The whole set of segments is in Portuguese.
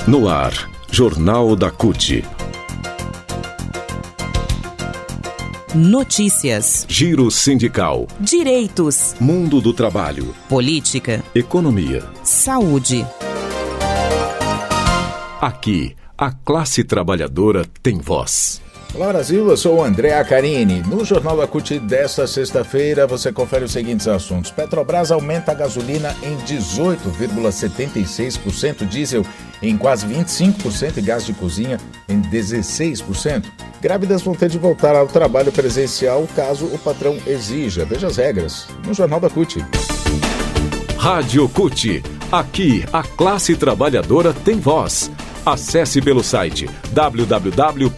No ar, Jornal da CUT. Notícias. Giro sindical. Direitos. Mundo do trabalho. Política. Economia. Saúde. Aqui, a classe trabalhadora tem voz. Olá Brasil, eu sou o André Acarini. No Jornal da CUT desta sexta-feira você confere os seguintes assuntos. Petrobras aumenta a gasolina em 18,76%, diesel em quase 25% e gás de cozinha em 16%. Grávidas vão ter de voltar ao trabalho presencial caso o patrão exija. Veja as regras no Jornal da CUT. Rádio CUT. Aqui, a classe trabalhadora tem voz. Acesse pelo site www.cut.org.br.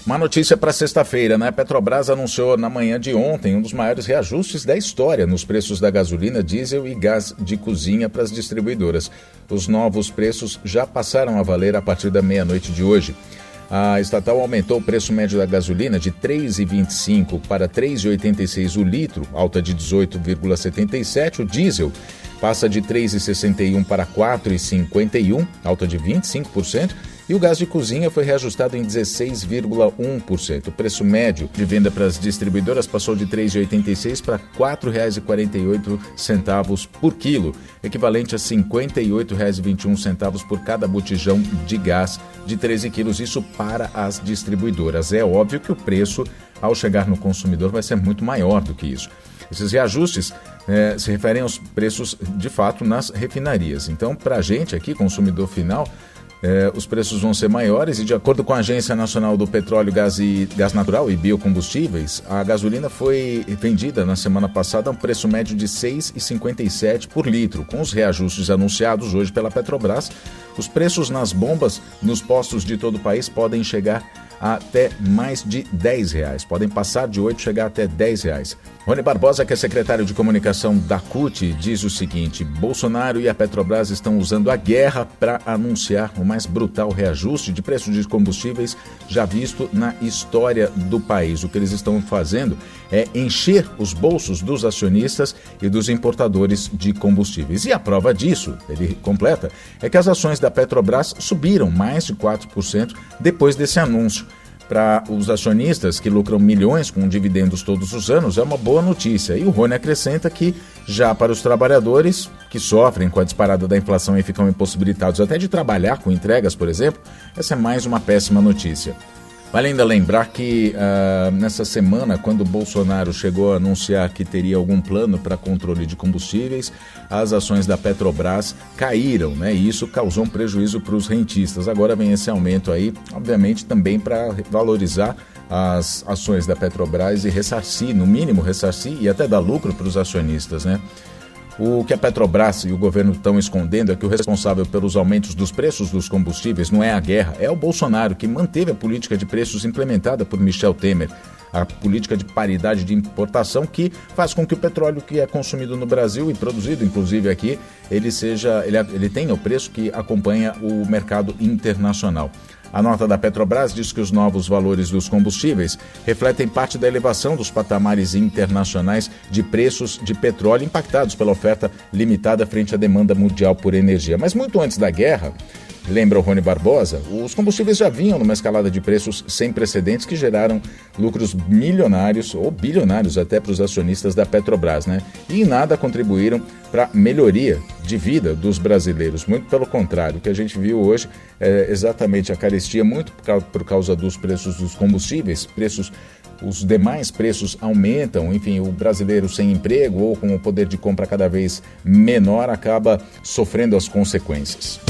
Uma notícia para sexta-feira, né? A Petrobras anunciou na manhã de ontem um dos maiores reajustes da história nos preços da gasolina, diesel e gás de cozinha para as distribuidoras. Os novos preços já passaram a valer a partir da meia-noite de hoje. A estatal aumentou o preço médio da gasolina de R$ 3,25 para R$ 3,86 o litro, alta de 18,77. O diesel passa de R$ 3,61 para R$ 4,51, alta de 25%. E o gás de cozinha foi reajustado em 16,1%. O preço médio de venda para as distribuidoras passou de R$ 3,86 para R$ 4,48 por quilo, equivalente a R$ 58,21 por cada botijão de gás de 13 quilos. Isso para as distribuidoras. É óbvio que o preço, ao chegar no consumidor, vai ser muito maior do que isso. Esses reajustes se referem aos preços, de fato, nas refinarias. Então, para a gente aqui, consumidor final, os preços vão ser maiores e, de acordo com a Agência Nacional do Petróleo, Gás Natural e Biocombustíveis, a gasolina foi vendida na semana passada a um preço médio de R$ 6,57 por litro. Com os reajustes anunciados hoje pela Petrobras, os preços nas bombas nos postos de todo o país podem chegar a até mais de R$ 10. Podem passar de 8 e chegar até R$ 10. Rony Barbosa, que é secretário de comunicação da CUT, diz o seguinte: Bolsonaro e a Petrobras estão usando a guerra para anunciar o mais brutal reajuste de preços de combustíveis já visto na história do país. O que eles estão fazendo é encher os bolsos dos acionistas e dos importadores de combustíveis. E a prova disso, ele completa, é que as ações da Petrobras subiram mais de 4% depois desse anúncio. Para os acionistas que lucram milhões com dividendos todos os anos, é uma boa notícia. E o Rony acrescenta que, já para os trabalhadores que sofrem com a disparada da inflação e ficam impossibilitados até de trabalhar com entregas, por exemplo, essa é mais uma péssima notícia. Vale ainda lembrar que nessa semana, quando o Bolsonaro chegou a anunciar que teria algum plano para controle de combustíveis, as ações da Petrobras caíram, né? E isso causou um prejuízo para os rentistas. Agora vem esse aumento aí, obviamente também para valorizar as ações da Petrobras e ressarcir, no mínimo ressarcir e até dar lucro para os acionistas, né? O que a Petrobras e o governo estão escondendo é que o responsável pelos aumentos dos preços dos combustíveis não é a guerra, é o Bolsonaro, que manteve a política de preços implementada por Michel Temer, a política de paridade de importação que faz com que o petróleo que é consumido no Brasil e produzido inclusive aqui, ele tenha o preço que acompanha o mercado internacional. A nota da Petrobras diz que os novos valores dos combustíveis refletem parte da elevação dos patamares internacionais de preços de petróleo impactados pela oferta limitada frente à demanda mundial por energia. Mas muito antes da guerra, lembra o Rony Barbosa, os combustíveis já vinham numa escalada de preços sem precedentes que geraram lucros milionários ou bilionários até para os acionistas da Petrobras, né? E em nada contribuíram para a melhoria de vida dos brasileiros. Muito pelo contrário, o que a gente viu hoje é exatamente a carestia, muito por causa dos preços dos combustíveis, os demais preços aumentam, enfim, o brasileiro sem emprego ou com o poder de compra cada vez menor acaba sofrendo as consequências.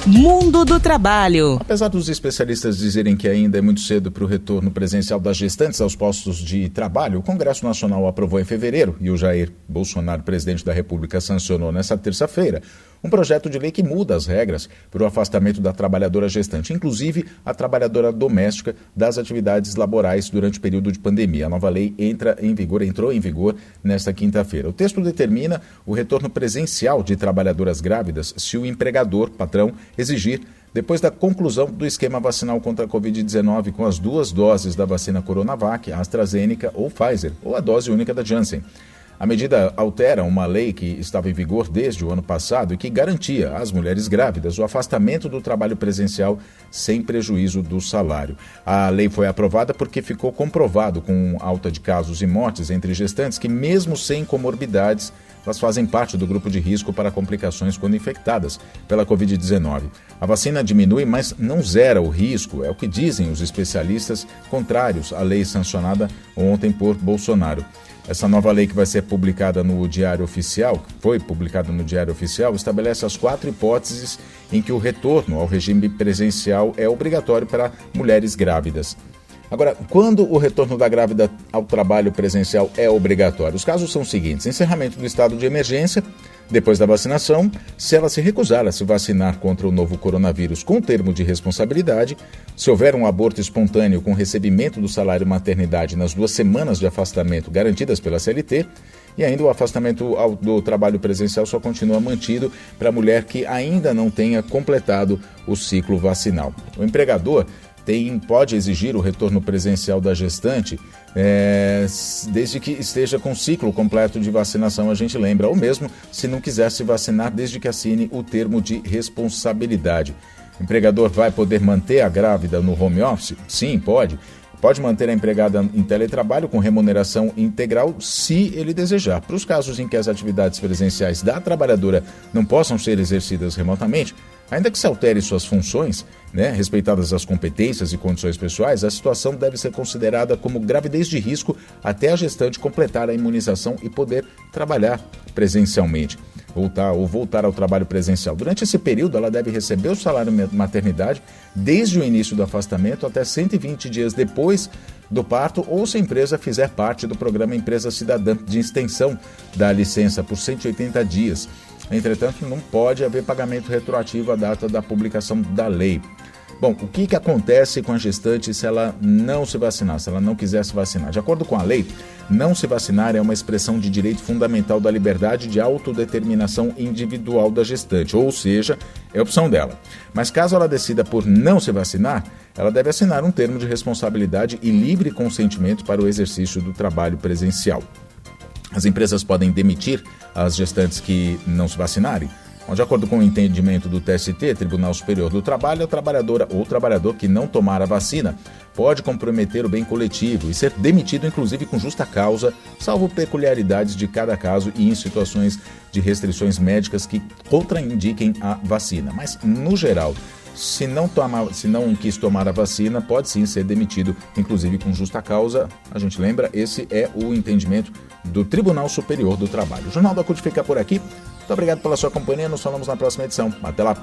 Mundo do Trabalho. Apesar dos especialistas dizerem que ainda é muito cedo para o retorno presencial das gestantes aos postos de trabalho, o Congresso Nacional aprovou em fevereiro e o Jair Bolsonaro, presidente da República, sancionou nesta terça-feira um projeto de lei que muda as regras para o afastamento da trabalhadora gestante, inclusive a trabalhadora doméstica das atividades laborais durante o período de pandemia. A nova lei entrou em vigor nesta quinta-feira. O texto determina o retorno presencial de trabalhadoras grávidas se o empregador, patrão, exigir, depois da conclusão do esquema vacinal contra a Covid-19 com as 2 doses da vacina Coronavac, AstraZeneca ou Pfizer, ou a dose única da Janssen. A medida altera uma lei que estava em vigor desde o ano passado e que garantia às mulheres grávidas o afastamento do trabalho presencial sem prejuízo do salário. A lei foi aprovada porque ficou comprovado com alta de casos e mortes entre gestantes que, mesmo sem comorbidades, elas fazem parte do grupo de risco para complicações quando infectadas pela Covid-19. A vacina diminui, mas não zera o risco, é o que dizem os especialistas contrários à lei sancionada ontem por Bolsonaro. Essa nova lei que vai ser publicada no Diário Oficial, estabelece as 4 hipóteses em que o retorno ao regime presencial é obrigatório para mulheres grávidas. Agora, quando o retorno da grávida ao trabalho presencial é obrigatório? Os casos são os seguintes: encerramento do estado de emergência, depois da vacinação, se ela se recusar a se vacinar contra o novo coronavírus com termo de responsabilidade, se houver um aborto espontâneo com recebimento do salário maternidade nas 2 semanas de afastamento garantidas pela CLT, e ainda o afastamento do trabalho presencial só continua mantido para a mulher que ainda não tenha completado o ciclo vacinal. O empregador pode exigir o retorno presencial da gestante desde que esteja com o ciclo completo de vacinação, a gente lembra, ou mesmo se não quiser se vacinar desde que assine o termo de responsabilidade. O empregador vai poder manter a grávida no home office? Sim, pode. Pode manter a empregada em teletrabalho com remuneração integral se ele desejar. Para os casos em que as atividades presenciais da trabalhadora não possam ser exercidas remotamente, ainda que se altere suas funções, respeitadas as competências e condições pessoais, a situação deve ser considerada como gravidez de risco até a gestante completar a imunização e poder trabalhar presencialmente. Voltar ao trabalho presencial. Durante esse período, ela deve receber o salário maternidade desde o início do afastamento até 120 dias depois do parto, ou se a empresa fizer parte do programa Empresa Cidadã de extensão da licença por 180 dias. Entretanto, não pode haver pagamento retroativo à data da publicação da lei. Bom, o que acontece com a gestante se ela não se vacinar, se ela não quiser se vacinar? De acordo com a lei, não se vacinar é uma expressão de direito fundamental da liberdade de autodeterminação individual da gestante, ou seja, é opção dela. Mas caso ela decida por não se vacinar, ela deve assinar um termo de responsabilidade e livre consentimento para o exercício do trabalho presencial. As empresas podem demitir as gestantes que não se vacinarem. De acordo com o entendimento do TST, Tribunal Superior do Trabalho, a trabalhadora ou trabalhador que não tomar a vacina pode comprometer o bem coletivo e ser demitido, inclusive com justa causa, salvo peculiaridades de cada caso e em situações de restrições médicas que contraindiquem a vacina. Mas, no geral, se não quis tomar a vacina, pode sim ser demitido, inclusive com justa causa. A gente lembra, esse é o entendimento do Tribunal Superior do Trabalho. O Jornal da CUT fica por aqui. Muito obrigado pela sua companhia. Nos falamos na próxima edição. Até lá.